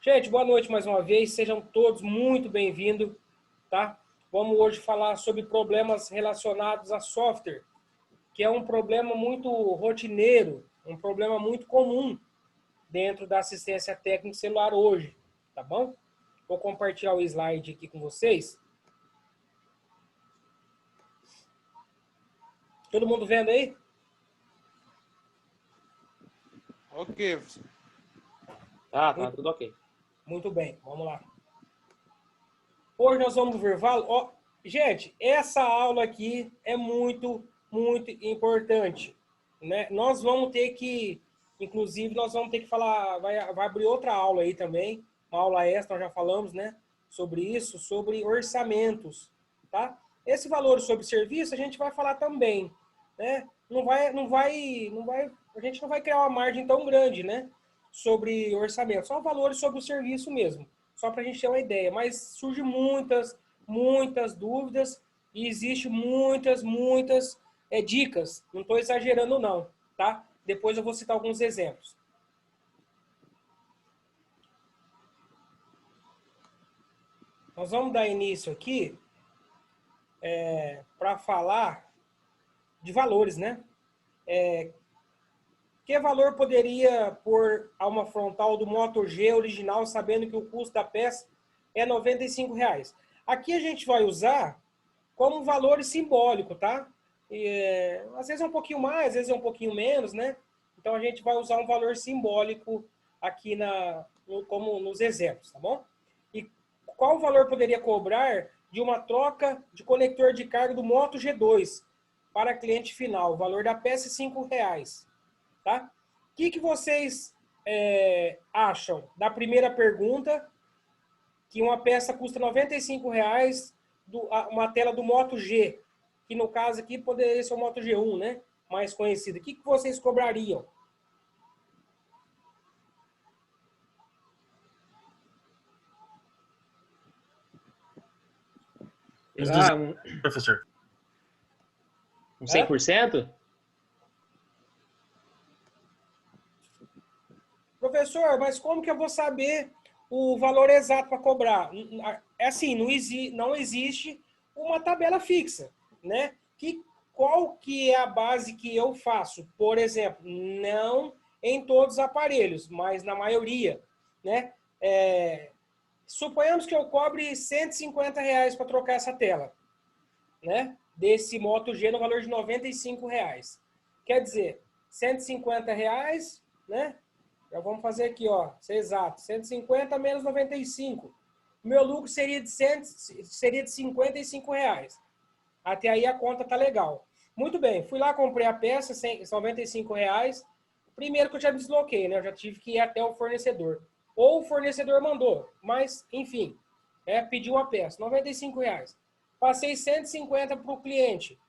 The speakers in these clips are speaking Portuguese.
Gente, boa noite mais uma vez. Sejam todos muito bem-vindos, tá? Vamos hoje falar sobre problemas relacionados a software, que é um problema muito rotineiro, um problema muito comum dentro da assistência técnica celular hoje, tá bom? Vou compartilhar o slide aqui com vocês. Todo mundo vendo aí? Ok. Tá tudo ok. Muito bem, vamos lá. Hoje nós vamos ver... gente, essa aula aqui é muito importante, né? Nós vamos ter que, inclusive, nós vamos ter que falar, vai abrir outra aula aí também, uma aula extra, nós já falamos, né? Sobre isso, sobre orçamentos, tá? Esse valor sobre serviço a gente vai falar também, né? A gente não vai criar uma margem tão grande, né? Sobre orçamento, só valores sobre o serviço mesmo, só para a gente ter uma ideia. Mas surgem muitas dúvidas e existe muitas dicas. Não estou exagerando não, tá? Depois eu vou citar alguns exemplos. Nós vamos dar início aqui para falar de valores, né? Que valor poderia pôr a uma frontal do Moto G original, sabendo que o custo da peça é R$ 95? Aqui a gente vai usar como valor simbólico, tá? Às vezes é um pouquinho mais, às vezes é um pouquinho menos, né? Então a gente vai usar um valor simbólico aqui como nos exemplos, tá bom? E qual o valor poderia cobrar de uma troca de conector de carga do Moto G2 para cliente final? O valor da peça é R$ 5. Tá? O que vocês acham da primeira pergunta, que uma peça custa R$ 95, uma tela do Moto G, que no caso aqui poderia ser o Moto G1, né? Mais conhecido. O que vocês cobrariam? Professor. Um 100%? Professor, mas como que eu vou saber o valor exato para cobrar? É assim, não existe uma tabela fixa, né? Qual que é a base que eu faço? Por exemplo, não em todos os aparelhos, mas na maioria, né? Suponhamos que eu cobre R$ 150 para trocar essa tela, né? Desse Moto G no valor de R$ 95. Quer dizer, R$ 150, né? Já vamos fazer aqui, ó, ser exato. 150 menos 95. O meu lucro seria de R$ 55. Até aí a conta tá legal. Muito bem, fui lá, comprei a peça, R$ 95. Primeiro que eu já desloquei, né? Eu já tive que ir até o fornecedor. Ou o fornecedor mandou, mas, enfim, pediu a peça, R$ 95. Passei 150 para o cliente.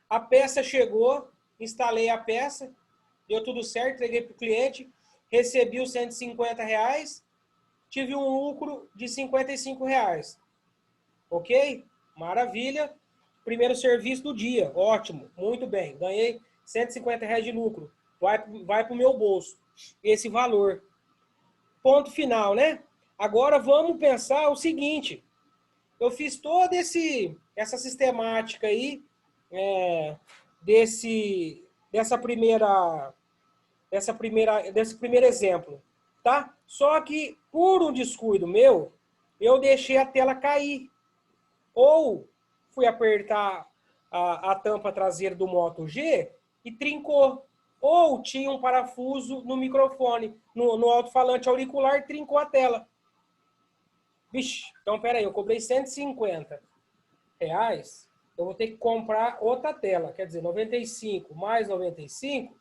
A peça chegou, instalei a peça, deu tudo certo, entreguei para o cliente, recebi os R$ 150, tive um lucro de R$ 55. Ok? Maravilha. Primeiro serviço do dia, ótimo, muito bem. Ganhei R$ 150 de lucro. Vai para o meu bolso esse valor. Ponto final, né? Agora vamos pensar o seguinte. Eu fiz toda essa sistemática aí, desse primeiro exemplo, tá? Só que, por um descuido meu, eu deixei a tela cair. Ou fui apertar a tampa traseira do Moto G e trincou. Ou tinha um parafuso no microfone, no alto-falante auricular, e trincou a tela. Vixe, então peraí, eu cobrei R$ 150. Eu vou ter que comprar outra tela. Quer dizer, 95 mais 95,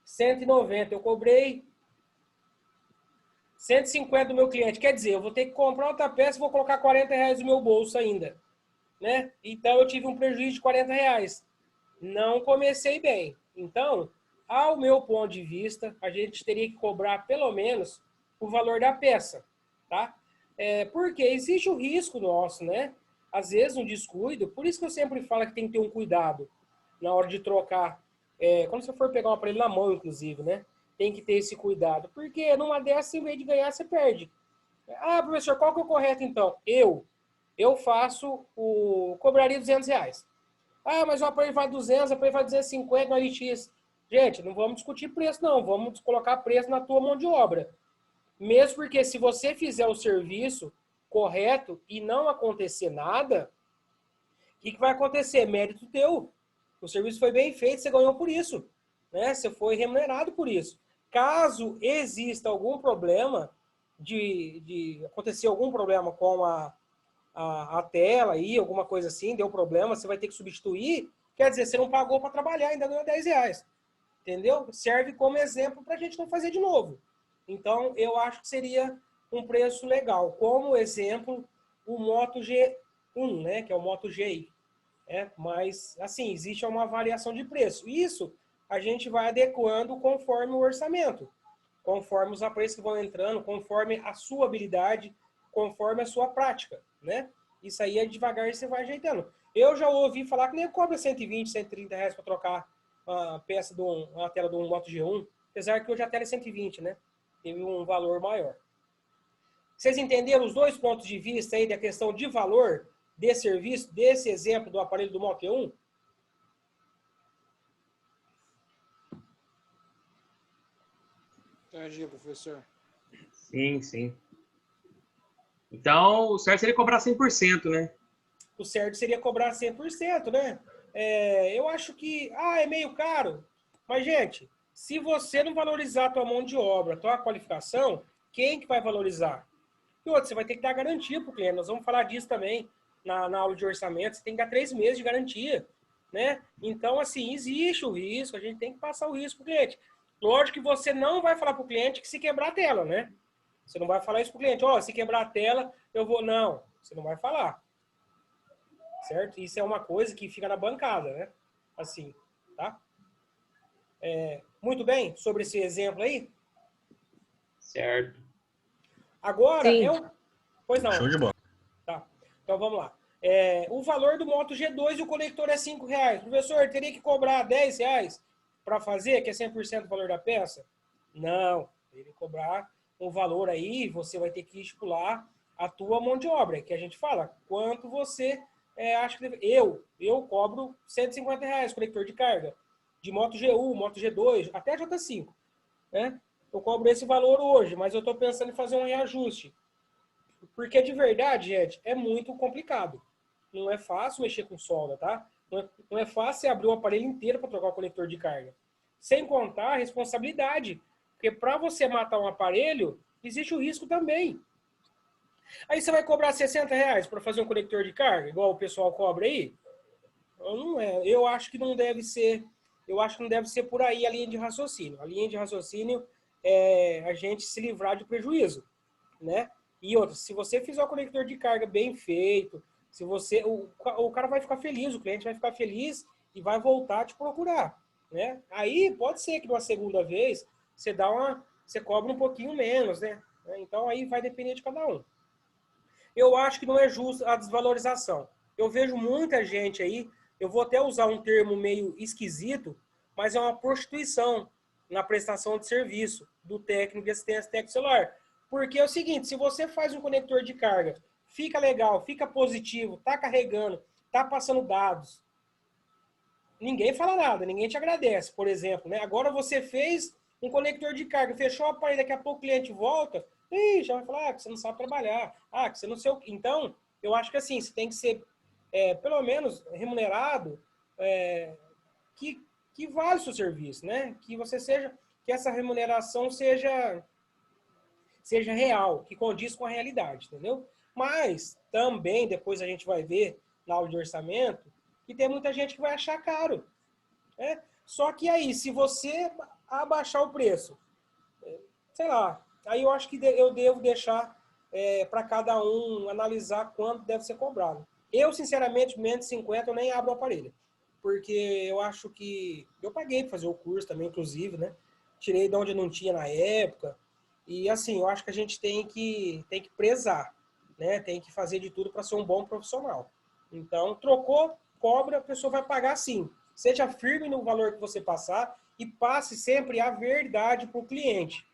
190. Eu cobrei 150 do meu cliente. Quer dizer, eu vou ter que comprar outra peça e vou colocar R$ 40 no meu bolso ainda, né? Então eu tive um prejuízo de R$ 40. Não comecei bem. Então, ao meu ponto de vista, a gente teria que cobrar pelo menos o valor da peça, tá? Porque existe o risco nosso, né? Às vezes um descuido, por isso que eu sempre falo que tem que ter um cuidado na hora de trocar. Quando você for pegar um aparelho na mão, inclusive, né? tem que ter esse cuidado. Porque numa dessas, em vez de ganhar, você perde. Ah, professor, qual que é o correto então? Eu cobraria R$ 200. Ah, mas o aparelho vale 200, o aparelho vale 250 no LX. Gente, não vamos discutir preço, não. Vamos colocar preço na tua mão de obra. Mesmo porque se você fizer o serviço correto e não acontecer nada, o que vai acontecer? Mérito teu. O serviço foi bem feito, você ganhou por isso. Né? Você foi remunerado por isso. Caso exista algum problema de acontecer algum problema com a tela aí, alguma coisa assim, deu problema, você vai ter que substituir, quer dizer, você não pagou para trabalhar, ainda ganhou R$ 10. Entendeu? Serve como exemplo para a gente não fazer de novo. Então, eu acho que seria um preço legal. Como exemplo, o Moto G1, né, que é o Moto G. Mas, assim, existe uma variação de preço. Isso a gente vai adequando conforme o orçamento, conforme os aparelhos que vão entrando, conforme a sua habilidade, conforme a sua prática, né? Isso aí é devagar e você vai ajeitando. Eu já ouvi falar que nem cobra R$ 120, R$ 130 para trocar a peça a tela do Moto G1, apesar que hoje a tela é 120, né? Teve um valor maior. Vocês entenderam os dois pontos de vista aí da questão de valor desse serviço, desse exemplo do aparelho do Moto G1? Entendi, professor. Sim, sim. Então, o certo seria cobrar 100%, né? O certo seria cobrar 100%, né? Eu acho que, é meio caro. Mas, gente, se você não valorizar a tua mão de obra, a tua qualificação, quem que vai valorizar? E outro, você vai ter que dar garantia para o cliente. Nós vamos falar disso também na aula de orçamento. Você tem que dar 3 meses de garantia, né? Então, assim, existe o risco. A gente tem que passar o risco para o cliente. Lógico que você não vai falar para o cliente que se quebrar a tela, né? Você não vai falar isso para o cliente. Se quebrar a tela, eu vou... Não, você não vai falar. Certo? Isso é uma coisa que fica na bancada, né? Assim, tá? Muito bem, sobre esse exemplo aí. Certo. Agora, Sim. Pois não. Show de bola. Tá. Então, vamos lá. O valor do Moto G2 e o conector é R$ 5. Professor, teria que cobrar R$ 10 para fazer, que é 100% do valor da peça? Não. Teria que cobrar um valor aí, você vai ter que estipular a tua mão de obra, que a gente fala, quanto você acha que deve... Eu cobro R$ 150 conector de carga, de Moto G1, Moto G2, até J5, né? Eu cobro esse valor hoje, mas eu estou pensando em fazer um reajuste. Porque, de verdade, gente, é muito complicado. Não é fácil mexer com solda, tá? Não é fácil você abrir o aparelho inteiro para trocar o conector de carga. Sem contar a responsabilidade. Porque para você matar um aparelho, existe o risco também. Aí você vai cobrar R$ 60 para fazer um conector de carga, igual o pessoal cobra aí? Não é. Eu acho que não deve ser. Eu acho que não deve ser por aí a linha de raciocínio. A linha de raciocínio é a gente se livrar de prejuízo, né? E outra, se você fizer o conector de carga bem feito, se você, o cara vai ficar feliz, o cliente vai ficar feliz e vai voltar a te procurar, né? Aí pode ser que numa segunda vez você cobra um pouquinho menos, né? Então aí vai depender de cada um. Eu acho que não é justo a desvalorização. Eu vejo muita gente aí, eu vou até usar um termo meio esquisito, mas é uma prostituição na prestação de serviço do técnico de assistência técnica celular. Porque é o seguinte, se você faz um conector de carga, fica legal, fica positivo, tá carregando, tá passando dados, ninguém fala nada, ninguém te agradece, por exemplo, né? Agora você fez um conector de carga, fechou o aparelho, daqui a pouco o cliente volta, e já vai falar que você não sabe trabalhar, que você não sei o que. Então, eu acho que assim, você tem que ser, pelo menos, remunerado, que vale o seu serviço, né? Que essa remuneração seja real, que condiz com a realidade, entendeu? Mas também, depois a gente vai ver na aula de orçamento, que tem muita gente que vai achar caro. Né? Só que aí, se você abaixar o preço, sei lá, aí eu acho que eu devo deixar para cada um analisar quanto deve ser cobrado. Eu, sinceramente, menos de 50 eu nem abro o aparelho. Porque eu acho que... Eu paguei para fazer o curso também, inclusive, né? Tirei de onde não tinha na época. E assim, eu acho que a gente tem que prezar, né? Tem que fazer de tudo para ser um bom profissional. Então, trocou, cobra, a pessoa vai pagar sim. Seja firme no valor que você passar e passe sempre a verdade para o cliente,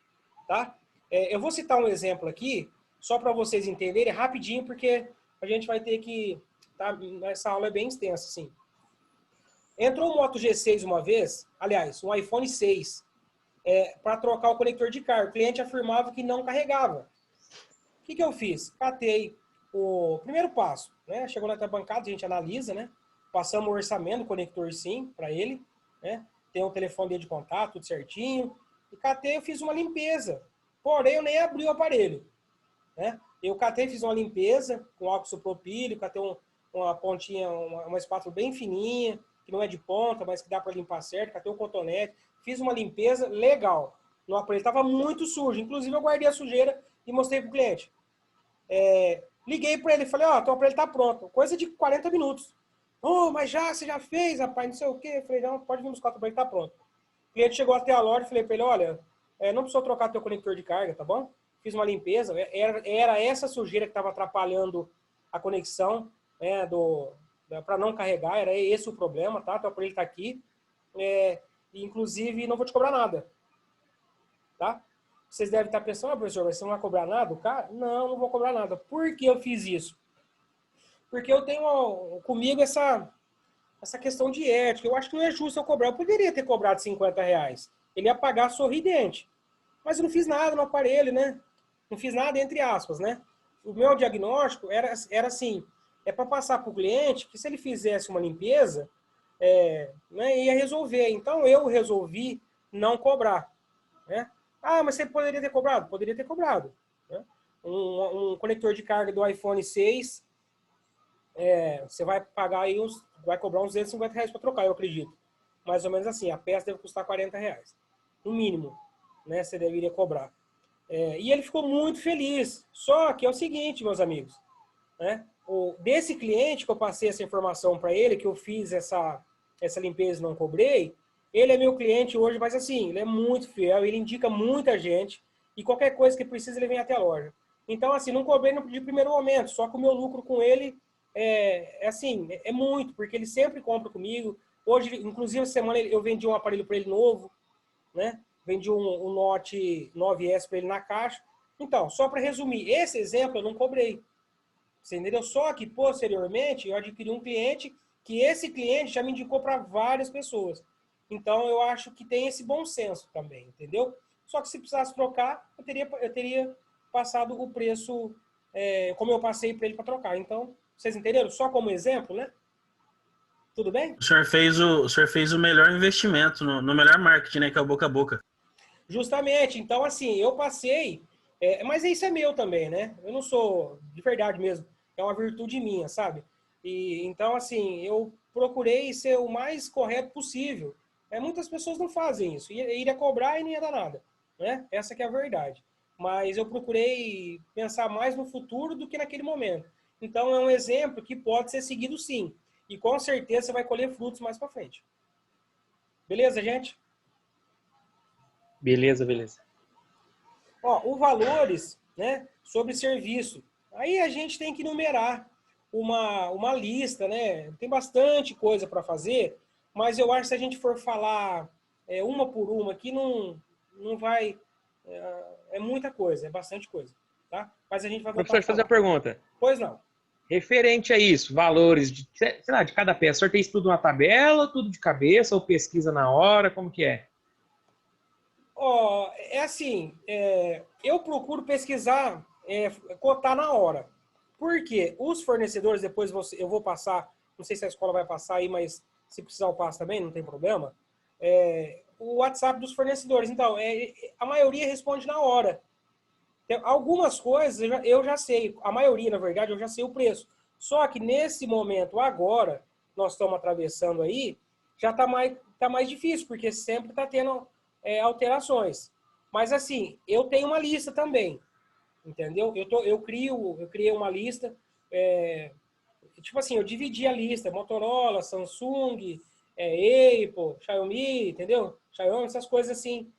tá? Eu vou citar um exemplo aqui, só para vocês entenderem rapidinho, porque a gente vai ter que... Tá? Essa aula é bem extensa, assim. Entrou um Moto G6 uma vez, aliás, um iPhone 6, para trocar o conector de carga. O cliente afirmava que não carregava. O que eu fiz? Catei o primeiro passo, né? Chegou na bancada, a gente analisa, né? Passamos o orçamento do conector sim para ele, né? Tem o telefone dele de contato, tudo certinho. E catei, eu fiz uma limpeza. Porém, eu nem abri o aparelho, né? Eu catei, fiz uma limpeza com álcool isopropílico, catei uma pontinha, uma espátula bem fininha, que não é de ponta, mas que dá para limpar certo, catei um cotonete, fiz uma limpeza legal. No aparelho estava muito sujo, inclusive eu guardei a sujeira e mostrei para o cliente. Liguei para ele e falei, teu aparelho está pronto. Coisa de 40 minutos. Mas você já fez, rapaz, não sei o quê. Eu falei, não, pode vir buscar, o aparelho está pronto. O cliente chegou até a loja e falei para ele, olha, não precisou trocar teu conector de carga, tá bom? Fiz uma limpeza, era essa sujeira que estava atrapalhando a conexão, né, para não carregar, era esse o problema, tá? Teu aparelho está aqui. Inclusive, não vou te cobrar nada, tá? Vocês devem estar pensando, professor, mas você não vai cobrar nada? Cara, não vou cobrar nada. Por que eu fiz isso? Porque eu tenho comigo essa questão de ética. Eu acho que não é justo eu cobrar. Eu poderia ter cobrado R$50. Ele ia pagar sorridente. Mas eu não fiz nada no aparelho, né? Não fiz nada entre aspas, né? O meu diagnóstico era assim, para passar para o cliente que se ele fizesse uma limpeza, né, ia resolver. Então eu resolvi não cobrar, né? Mas você poderia ter cobrado? Poderia ter cobrado, né? Um conector de carga do iPhone 6, você vai pagar aí vai cobrar uns R$250 para trocar, eu acredito. Mais ou menos assim, a peça deve custar R$40, no mínimo, né? Você deveria cobrar. E ele ficou muito feliz. Só que é o seguinte, meus amigos, né? Desse cliente que eu passei essa informação para ele, que eu fiz essa limpeza e não cobrei, ele é meu cliente hoje, mas assim, ele é muito fiel, ele indica muita gente e qualquer coisa que precisa ele vem até a loja. Então, assim, não cobrei de primeiro momento, só que o meu lucro com ele é muito, porque ele sempre compra comigo. Hoje, inclusive, essa semana eu vendi um aparelho para ele novo, né? Vendi um Note 9S para ele na caixa. Então, só para resumir, esse exemplo eu não cobrei. Você entendeu? Só que, posteriormente, eu adquiri um cliente que esse cliente já me indicou para várias pessoas. Então, eu acho que tem esse bom senso também, entendeu? Só que se precisasse trocar, eu teria passado o preço como eu passei para ele para trocar. Então, vocês entenderam? Só como exemplo, né? Tudo bem? O senhor fez o melhor investimento no melhor marketing, né? Que é o boca a boca. Justamente. Então, assim, eu passei... mas isso é meu também, né? Eu não sou... De verdade mesmo. É uma virtude minha, sabe? Então, assim, eu procurei ser o mais correto possível. Muitas pessoas não fazem isso. Iria cobrar e não ia dar nada, né? Essa que é a verdade. Mas eu procurei pensar mais no futuro do que naquele momento. Então, é um exemplo que pode ser seguido sim. E com certeza você vai colher frutos mais para frente. Beleza, gente? Beleza. O valores, né, sobre serviço. Aí a gente tem que numerar uma lista, né? Tem bastante coisa para fazer, mas eu acho que se a gente for falar uma por uma aqui, não vai... É muita coisa, é bastante coisa, tá? Mas a gente vai voltar. Professor, fazer a pergunta. Pois não. Referente a isso, valores de, sei lá, de cada peça. O senhor tem isso tudo numa tabela, tudo de cabeça, ou pesquisa na hora? Como que é? Assim, eu procuro pesquisar, cotar na hora. Por quê? Os fornecedores, depois eu vou passar, não sei se a escola vai passar aí, mas se precisar eu passo também, não tem problema. O WhatsApp dos fornecedores. Então, a maioria responde na hora. Tem algumas coisas eu já sei, a maioria, na verdade, eu já sei o preço. Só que nesse momento, agora, nós estamos atravessando aí, já está mais difícil, porque sempre está tendo alterações. Mas assim, eu tenho uma lista também, entendeu? Eu criei uma lista, tipo assim, eu dividi a lista, Motorola, Samsung, Apple, Xiaomi, entendeu? Xiaomi, essas coisas assim.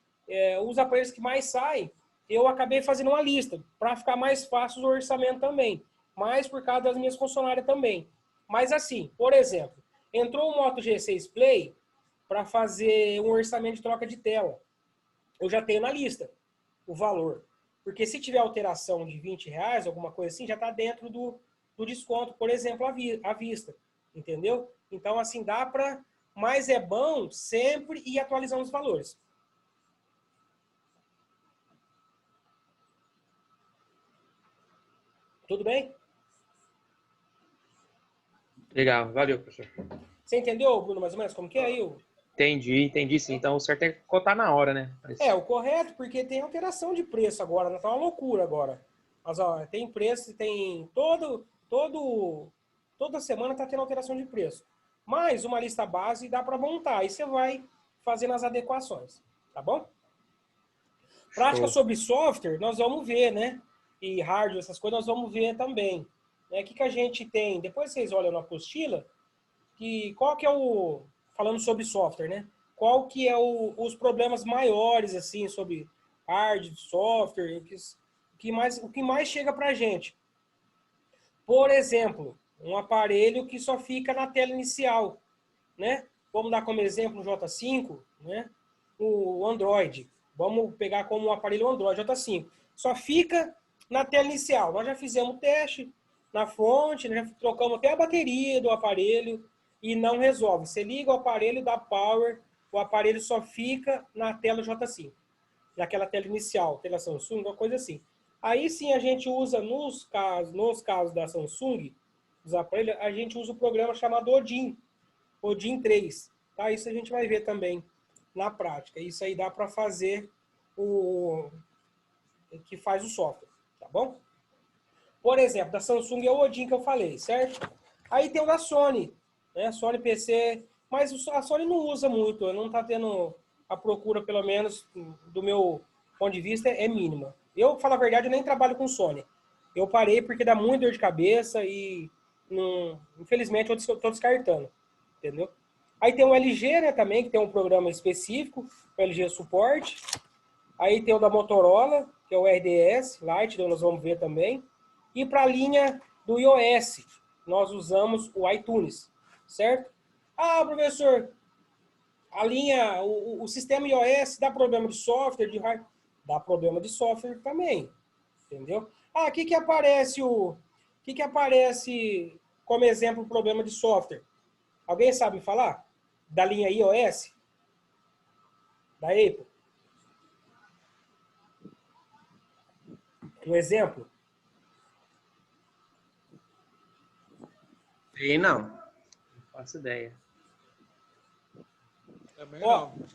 Os aparelhos que mais saem, eu acabei fazendo uma lista, para ficar mais fácil o orçamento também. Mas por causa das minhas funcionárias também. Mas assim, por exemplo, entrou o Moto G6 Play, para fazer um orçamento de troca de tela. Eu já tenho na lista o valor. Porque se tiver alteração de R$20, alguma coisa assim, já está dentro do desconto, por exemplo, à vista. Entendeu? Então, assim, dá para... Mas é bom sempre ir atualizando os valores. Tudo bem? Legal, valeu, professor. Você entendeu, Bruno, mais ou menos como que é aí? Entendi sim. Então o certo é cotar na hora, né? O correto, porque tem alteração de preço agora, não tá uma loucura agora. Mas, ó, tem preço, tem toda semana tá tendo alteração de preço. Mas uma lista base dá para montar, aí você vai fazendo as adequações, tá bom? Prática sobre software, nós vamos ver, né? E hardware, essas coisas, nós vamos ver também. Né? O que a gente tem? Depois vocês olham na apostila, qual que é falando sobre software, né? Qual que é os problemas maiores, assim, sobre hardware, software, o que mais chega para a gente? Por exemplo, um aparelho que só fica na tela inicial, né? Vamos dar como exemplo o J5, né? O Android. Vamos pegar como um aparelho Android J5. Só fica na tela inicial. Nós já fizemos teste na fonte, já trocamos até a bateria do aparelho e não resolve. Você liga o aparelho, dá power, o aparelho só fica na tela J5. Naquela tela inicial, tela Samsung, uma coisa assim. Aí sim a gente usa, nos casos da Samsung, dos aparelhos, a gente usa o programa chamado Odin 3. Tá? Isso a gente vai ver também na prática. Isso aí dá para fazer que faz o software, tá bom? Por exemplo, da Samsung é o Odin que eu falei, certo? Aí tem o da Sony, né? Sony PC, mas a Sony não usa muito, não está tendo a procura, pelo menos do meu ponto de vista, é mínima. Eu, pra falar a verdade, eu nem trabalho com Sony. Eu parei porque dá muita dor de cabeça e, infelizmente, eu estou descartando, entendeu? Aí tem o LG, né, também, que tem um programa específico, o LG Suporte. Aí tem o da Motorola, que é o RDS Lite, nós vamos ver também. E para a linha do iOS, nós usamos o iTunes, certo? Ah, professor, a linha, o sistema iOS dá problema de software, de hardware? Dá problema de software também, entendeu? Ah, o que aparece como exemplo problema de software? Alguém sabe falar? Da linha iOS? Da Apple? Um exemplo? Sei não. Não faço ideia. Também Ó, não.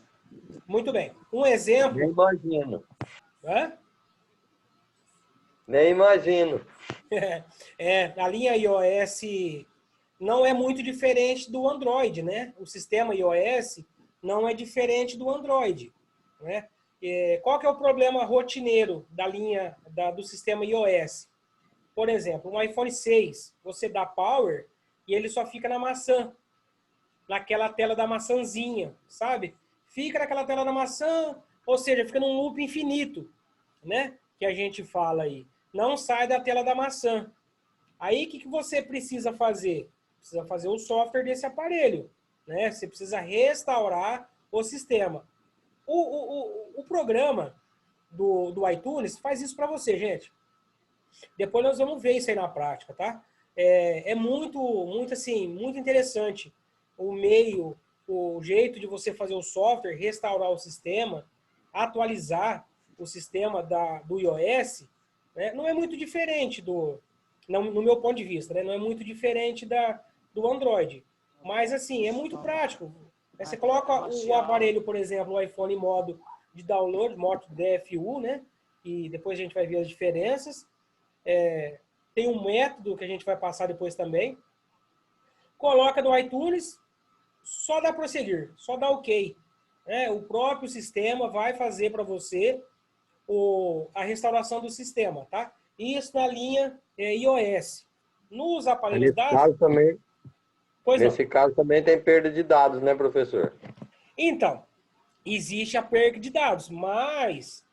muito bem. Um exemplo. Nem imagino. Hã? Nem imagino. A linha iOS não é muito diferente do Android, né? O sistema iOS não é diferente do Android, né? Qual que é o problema rotineiro da linha do sistema iOS? Por exemplo, um iPhone 6, você dá power e ele só fica na maçã, naquela tela da maçãzinha, sabe? Fica naquela tela da maçã, ou seja, fica num loop infinito, né? Que a gente fala aí. Não sai da tela da maçã. Aí, o que você precisa fazer? Precisa fazer o software desse aparelho, né? Você precisa restaurar o sistema. O programa do iTunes faz isso para você, gente. Depois nós vamos ver isso aí na prática, tá? É muito interessante o jeito de você fazer o software, restaurar o sistema, atualizar o sistema do iOS, né? Não é muito diferente no meu ponto de vista, né? Não é muito diferente do Android. Mas, assim, é muito prático. Você coloca o aparelho, por exemplo, o iPhone em modo de download, modo DFU, né? E depois a gente vai ver as diferenças. Tem um método que a gente vai passar depois também. Coloca no iTunes, só dá prosseguir, só dá OK. O próprio sistema vai fazer para você a restauração do sistema, tá? Isso na linha iOS. Nos aparelhos Nesse caso também tem perda de dados, né, professor? Então, existe a perda de dados, mas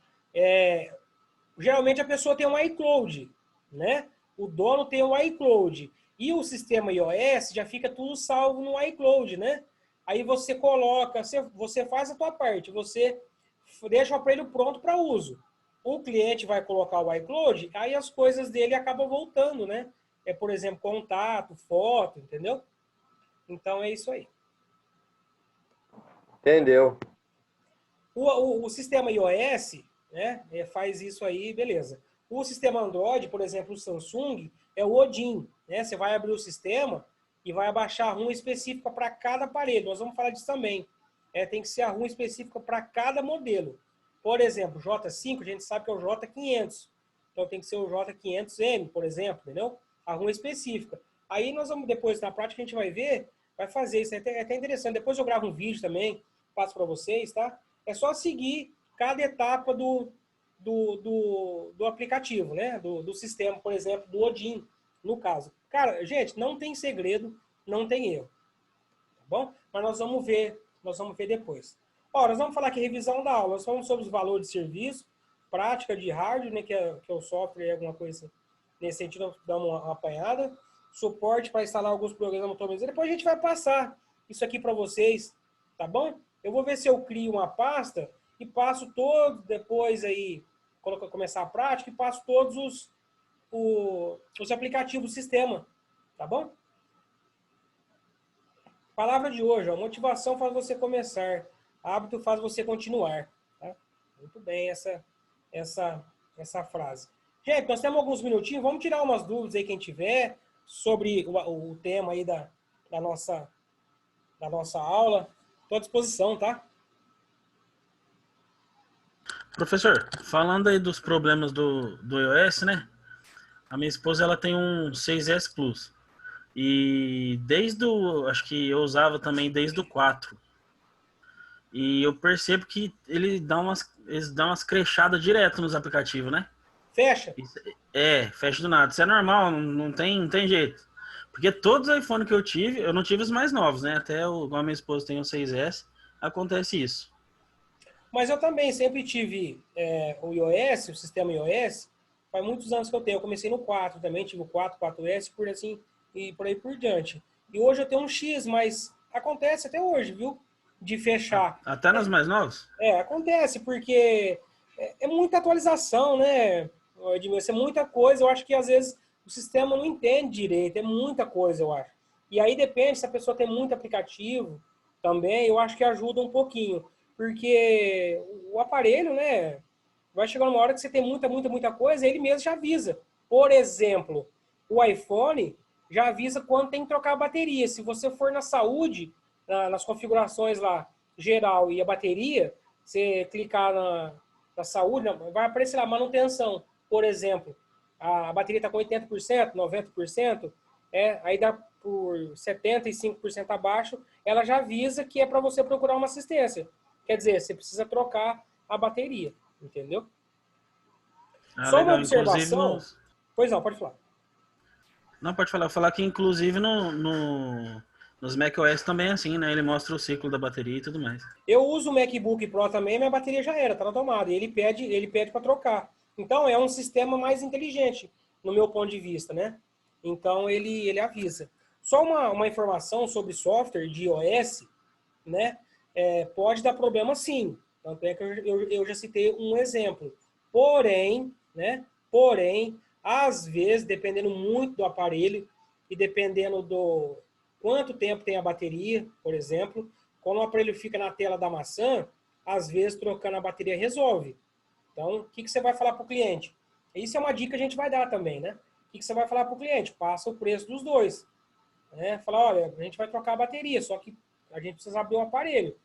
geralmente a pessoa tem um iCloud, né? O dono tem um iCloud. E o sistema iOS já fica tudo salvo no iCloud, né? Aí você coloca, você faz a tua parte, você deixa o aparelho pronto para uso. O cliente vai colocar o iCloud, aí as coisas dele acabam voltando, né? Por exemplo, contato, foto, entendeu? Então é isso aí. Entendeu? O sistema iOS, né, faz isso aí, beleza. O sistema Android, por exemplo, o Samsung, é o Odin, né? Você vai abrir o sistema e vai abaixar a ROM específica para cada aparelho. Nós vamos falar disso também. Tem que ser a ROM específica para cada modelo. Por exemplo, J5, a gente sabe que é o J500. Então tem que ser o J500M, por exemplo, entendeu? A ROM específica. Aí nós vamos, depois, na prática, a gente vai ver, vai fazer isso. É até interessante. Depois eu gravo um vídeo também, passo para vocês, tá? É só seguir cada etapa do aplicativo, né? Do sistema, por exemplo, do Odin, no caso. Cara, gente, não tem segredo, não tem erro. Tá bom? Mas nós vamos ver depois. Ó, nós vamos falar aqui revisão da aula. Nós falamos sobre os valores de serviço, prática de hardware, né? Que é o software, alguma coisa assim. Nesse sentido, nós damos uma apanhada. Suporte para instalar alguns programas automatizados. Depois a gente vai passar isso aqui para vocês, tá bom? Eu vou ver se eu crio uma pasta e passo todos, depois aí, quando eu começar a prática, e passo todos os aplicativos do sistema, tá bom? Palavra de hoje, ó, motivação faz você começar, hábito faz você continuar. Tá? Muito bem essa frase. Gente, nós temos alguns minutinhos, vamos tirar umas dúvidas aí quem tiver sobre o tema aí da nossa aula. Estou à disposição, tá? Professor, falando aí dos problemas do iOS, né? A minha esposa, ela tem um 6S Plus. E acho que eu usava também desde o 4. E eu percebo que eles dão umas crechadas direto nos aplicativos, né? Fecha? Fecha do nada. Isso é normal, não tem jeito. Porque todos os iPhones que eu não tive os mais novos, né? Até igual a minha esposa tem o 6S, acontece isso. Mas eu também sempre tive o iOS, o sistema iOS, faz muitos anos que eu tenho. Eu comecei no 4 também, tive o 4, 4S, por assim, e por aí por diante. E hoje eu tenho um X, mas acontece até hoje, viu? De fechar. Até nos mais novos? Acontece, porque é muita atualização, né, Edmilson? É muita coisa. Eu acho que às vezes o sistema não entende direito, é muita coisa, eu acho. E aí depende, se a pessoa tem muito aplicativo também, eu acho que ajuda um pouquinho. Porque o aparelho, né, vai chegar uma hora que você tem muita coisa, ele mesmo já avisa. Por exemplo, o iPhone já avisa quando tem que trocar a bateria. Se você for na saúde, nas configurações lá, geral e a bateria, você clicar na saúde, vai aparecer lá manutenção. Por exemplo, a bateria está com 80%, 90%, aí dá por 75% abaixo, ela já avisa que é para você procurar uma assistência. Quer dizer, você precisa trocar a bateria, entendeu? Só legal. uma observação. Pois não, pode falar. Não, pode falar. Falar que inclusive nos macOS também é assim, né? Ele mostra o ciclo da bateria e tudo mais. Eu uso o MacBook Pro também, minha bateria já era, tá na tomada. E ele pede para trocar. Então é um sistema mais inteligente, no meu ponto de vista, né? Então ele avisa. Só uma informação sobre software de iOS, né? Pode dar problema sim. Tanto é que eu já citei um exemplo. Porém, às vezes, dependendo muito do aparelho e dependendo do quanto tempo tem a bateria, por exemplo, quando o aparelho fica na tela da maçã, às vezes trocando a bateria resolve. Então, o que você vai falar para o cliente? Isso é uma dica que a gente vai dar também, né? O que você vai falar para o cliente? Passa o preço dos dois. Fala, olha, a gente vai trocar a bateria, só que a gente precisa abrir o aparelho.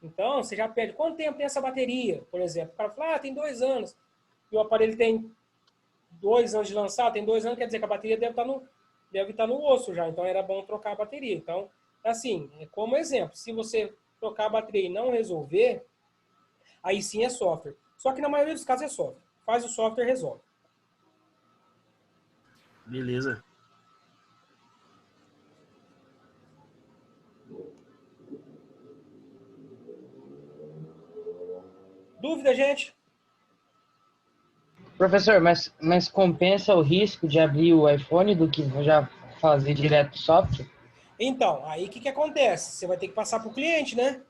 Então, você já pede, quanto tempo tem essa bateria, por exemplo? O cara fala, tem 2 anos. E o aparelho tem 2 anos de lançado, tem 2 anos, quer dizer que a bateria deve estar no osso já. Então, era bom trocar a bateria. Então, assim, como exemplo, se você trocar a bateria e não resolver, aí sim é software. Só que na maioria dos casos é software. Faz o software e resolve. Beleza. Dúvida, gente? Professor, mas compensa o risco de abrir o iPhone do que já fazer direto software? Então, aí o que acontece? Você vai ter que passar para o cliente, né?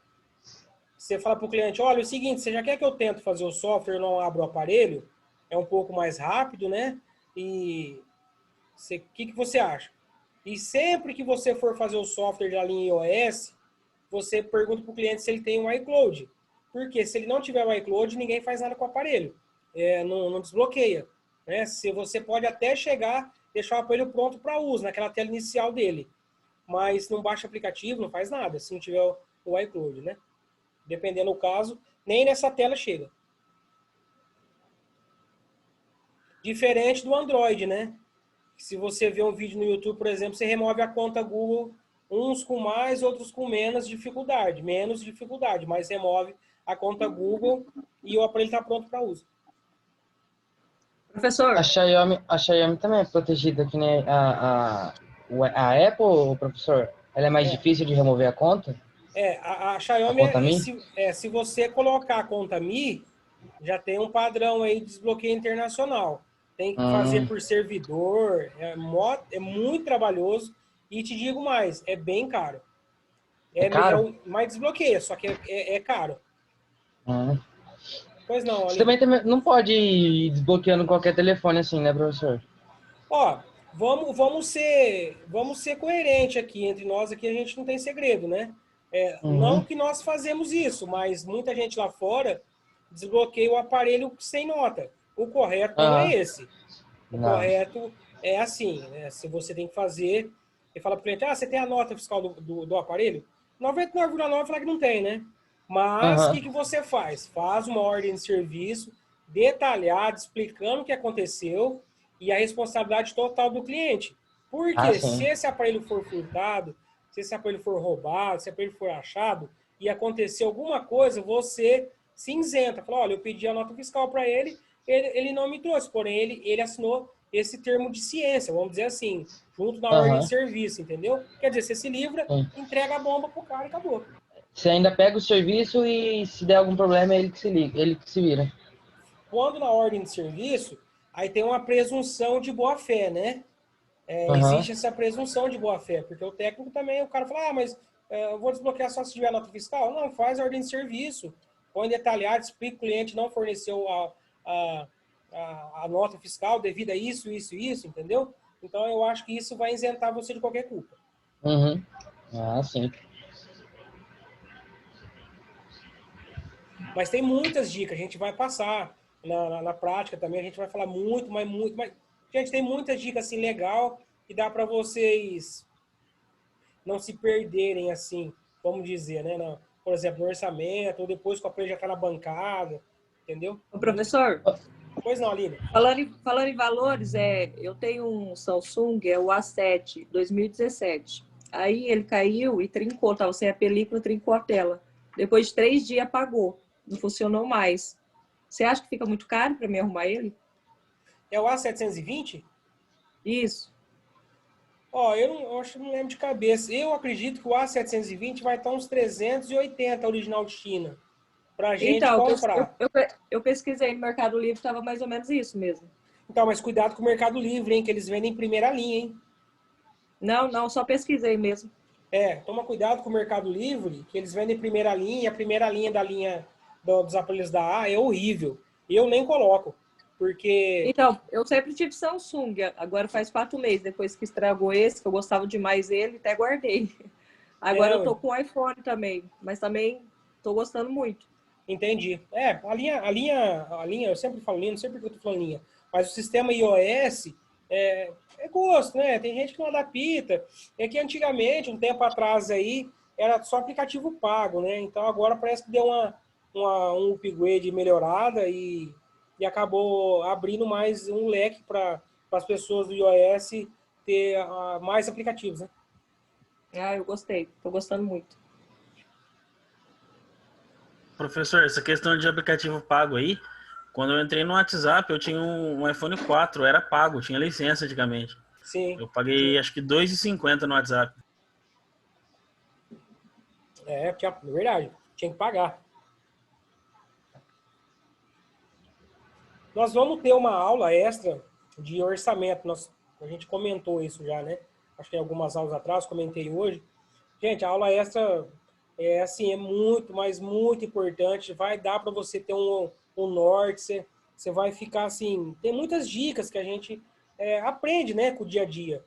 Você fala para o cliente, olha, é o seguinte, você já quer que eu tento fazer o software e não abro o aparelho? É um pouco mais rápido, né? E o que você acha? E sempre que você for fazer o software da linha iOS, você pergunta para o cliente se ele tem um iCloud. Porque se ele não tiver o iCloud, ninguém faz nada com o aparelho. Não desbloqueia. Né? Se você pode até chegar, deixar o aparelho pronto para uso, naquela tela inicial dele. Mas não baixa aplicativo, não faz nada, se não tiver o iCloud, né? Dependendo do caso, nem nessa tela chega. Diferente do Android, né? Se você vê um vídeo no YouTube, por exemplo, você remove a conta Google, uns com mais, outros com menos dificuldade, mas remove a conta Google e o aparelho está pronto para uso. Professor, A Xiaomi também é protegida, que nem a Apple, professor? Ela é mais difícil de remover a conta? A A Xiaomi, conta Mi? se você colocar a conta Mi, já tem um padrão aí de desbloqueio internacional. Tem que fazer por servidor, é muito trabalhoso. E te digo mais, é bem caro. É caro? Mais desbloqueia, só que é caro. Pois não, Você Aline. também não pode ir desbloqueando qualquer telefone assim, né, professor? Ó, vamos ser coerente aqui. Entre nós aqui a gente não tem segredo, né? Não que nós fazemos isso, mas muita gente lá fora desbloqueia o aparelho sem nota. O correto não é esse. O correto é assim, né? Se você tem que fazer, e fala para o cliente, você tem a nota fiscal do aparelho? 99,9 fala que não tem, né? Mas o que você faz? Faz uma ordem de serviço detalhada, explicando o que aconteceu e a responsabilidade total do cliente. Porque se esse aparelho for furtado, se esse aparelho for roubado, se esse aparelho for achado e acontecer alguma coisa, você se isenta. Fala, olha, eu pedi a nota fiscal para ele não me trouxe, porém ele assinou esse termo de ciência, vamos dizer assim, junto na ordem de serviço, entendeu? Quer dizer, você se livra, entrega a bomba pro cara e acabou. Você ainda pega o serviço e se der algum problema é ele que se liga, ele que se vira. Quando na ordem de serviço, aí tem uma presunção de boa-fé, né? Existe essa presunção de boa-fé, porque o técnico também, o cara fala, mas eu vou desbloquear só se tiver nota fiscal. Não, faz a ordem de serviço, põe detalhado, explica que o cliente não forneceu a nota fiscal devido a isso, entendeu? Então, eu acho que isso vai isentar você de qualquer culpa. Sim. Mas tem muitas dicas, a gente vai passar na prática também, a gente vai falar muito. Gente, tem muitas dicas assim legal que dá para vocês não se perderem assim, vamos dizer, né? Por exemplo, no orçamento, ou depois que o aparelho já está na bancada, entendeu? o professor, Pois não, Aline. falando em valores, eu tenho um Samsung, o A7 2017. Aí ele caiu e trincou, estava sem a película, trincou a tela. Depois de 3 dias apagou, não funcionou mais. Você acha que fica muito caro para mim arrumar ele? É o A720? Isso. Eu acho que não lembro de cabeça. Eu acredito que o A720 vai estar uns 380 original de China. Pra gente Então, comprar. eu pesquisei no Mercado Livre, estava mais ou menos isso mesmo. Então, mas cuidado com o Mercado Livre, hein? Que eles vendem em primeira linha, hein? Não, só pesquisei mesmo. Toma cuidado com o Mercado Livre, que eles vendem em primeira linha. A primeira linha da linha dos aparelhos da A é horrível. Eu nem coloco, porque... Então, eu sempre tive Samsung, agora faz 4 meses, depois que estragou esse, que eu gostava demais dele, até guardei. Agora eu tô com o iPhone também, mas também tô gostando muito. Entendi. A linha, eu sempre falo linha, não sei porque eu tô falando linha, mas o sistema iOS é gosto, né? Tem gente que não adapta. É que antigamente, um tempo atrás aí, era só aplicativo pago, né? Então agora parece que deu um upgrade melhorada e acabou abrindo mais um leque para as pessoas do iOS ter mais aplicativos, né? Eu gostei, tô gostando muito. Professor, essa questão de aplicativo pago aí, quando eu entrei no WhatsApp, eu tinha um iPhone 4, era pago, tinha licença antigamente. Sim. Eu paguei acho que R$2,50 no WhatsApp. É verdade, tinha que pagar. Nós vamos ter uma aula extra de orçamento, a gente comentou isso já, né? acho que em algumas aulas atrás, comentei hoje. Gente, a aula extra é assim, é muito, mas muito importante. Vai dar para você ter um norte, você vai ficar assim. Tem muitas dicas que a gente aprende, né, com o dia a dia.